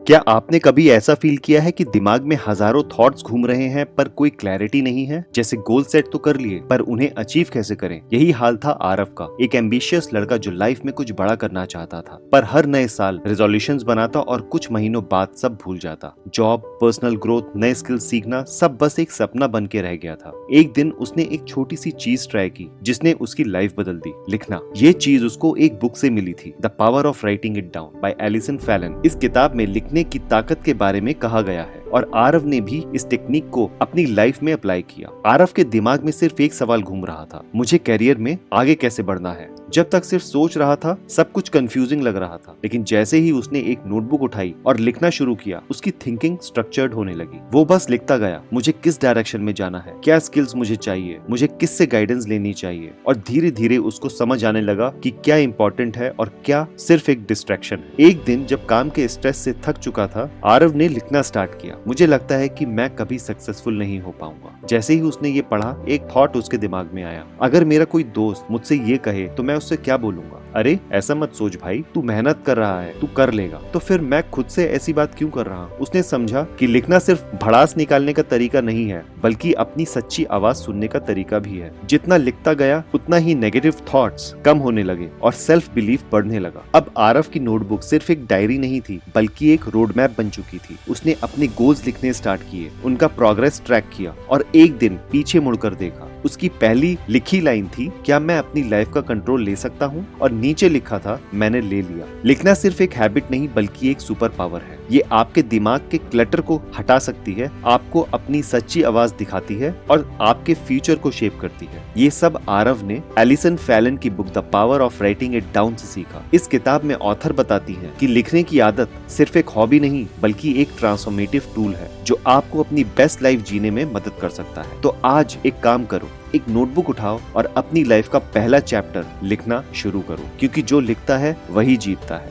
क्या आपने कभी ऐसा फील किया है कि दिमाग में हजारों थॉट्स घूम रहे हैं पर कोई क्लैरिटी नहीं है? जैसे गोल सेट तो कर लिए पर उन्हें अचीव कैसे करें? यही हाल था आरव का, एक एम्बिशियस लड़का जो लाइफ में कुछ बड़ा करना चाहता था, पर हर नए साल रेजोल्यूशंस बनाता और कुछ महीनों बाद सब भूल जाता। जॉब, पर्सनल ग्रोथ, नए स्किल्स सीखना सब बस एक सपना बन के रह गया था। एक दिन उसने एक छोटी सी चीज ट्राई की जिसने उसकी लाइफ बदल दी, लिखना। ये चीज उसको एक बुक से मिली थी, the power of writing it down by Allison Fallon. इस किताब में लिखने की ताकत के बारे में कहा गया है और आरव ने भी इस टेक्निक को अपनी लाइफ में अप्लाई किया। आरव के दिमाग में सिर्फ एक सवाल घूम रहा था, मुझे करियर में आगे कैसे बढ़ना है। जब तक सिर्फ सोच रहा था सब कुछ कंफ्यूजिंग लग रहा था, लेकिन जैसे ही उसने एक नोटबुक उठाई और लिखना शुरू किया, उसकी थिंकिंग स्ट्रक्चर्ड होने लगी। वो बस लिखता गया, मुझे किस डायरेक्शन में जाना है, क्या स्किल्स मुझे चाहिए, मुझे किससे गाइडेंस लेनी चाहिए। और धीरे धीरे उसको समझ आने लगा कि क्या इंपॉर्टेंट है और क्या सिर्फ एक डिस्ट्रैक्शन है। एक दिन जब काम के स्ट्रेस से थक चुका था, आरव ने लिखना स्टार्ट किया, मुझे लगता है कि मैं कभी सक्सेसफुल नहीं हो पाऊंगा। जैसे ही उसने ये पढ़ा, एक थॉट उसके दिमाग में आया, अगर मेरा कोई दोस्त मुझसे ये कहे तो मैं उससे क्या बोलूंगा? अरे ऐसा मत सोच भाई, तू मेहनत कर रहा है, तू कर लेगा। तो फिर मैं खुद से ऐसी बात क्यों कर रहा हूँ? उसने समझा कि लिखना सिर्फ भड़ास निकालने का तरीका नहीं है, बल्कि अपनी सच्ची आवाज सुनने का तरीका भी है। जितना लिखता गया उतना ही नेगेटिव थॉट्स कम होने लगे और सेल्फ बिलीफ बढ़ने लगा। अब आरव की नोटबुक सिर्फ एक डायरी नहीं थी, बल्कि एक रोड मैप बन चुकी थी। उसने अपने गोल्स लिखने स्टार्ट किए, उनका प्रोग्रेस ट्रैक किया और एक दिन पीछे मुड़कर देखा। उसकी पहली लिखी लाइन थी, क्या मैं अपनी लाइफ का कंट्रोल ले सकता हूँ? और नीचे लिखा था, मैंने ले लिया। लिखना सिर्फ एक हैबिट नहीं बल्कि एक सुपर पावर है। ये आपके दिमाग के क्लटर को हटा सकती है, आपको अपनी सच्ची आवाज दिखाती है और आपके फ्यूचर को शेप करती है। ये सब आरव ने एलिसन फैलन की book the power of writing it down से सीखा। इस किताब में ऑथर बताती है कि लिखने की आदत सिर्फ एक हॉबी नहीं बल्कि एक ट्रांसफॉर्मेटिव टूल है जो आपको अपनी बेस्ट लाइफ जीने में मदद कर सकता है। तो आज एक काम करो, एक नोटबुक उठाओ और अपनी लाइफ का पहला चैप्टर लिखना शुरू करो, क्योंकि जो लिखता है वही जीतता है।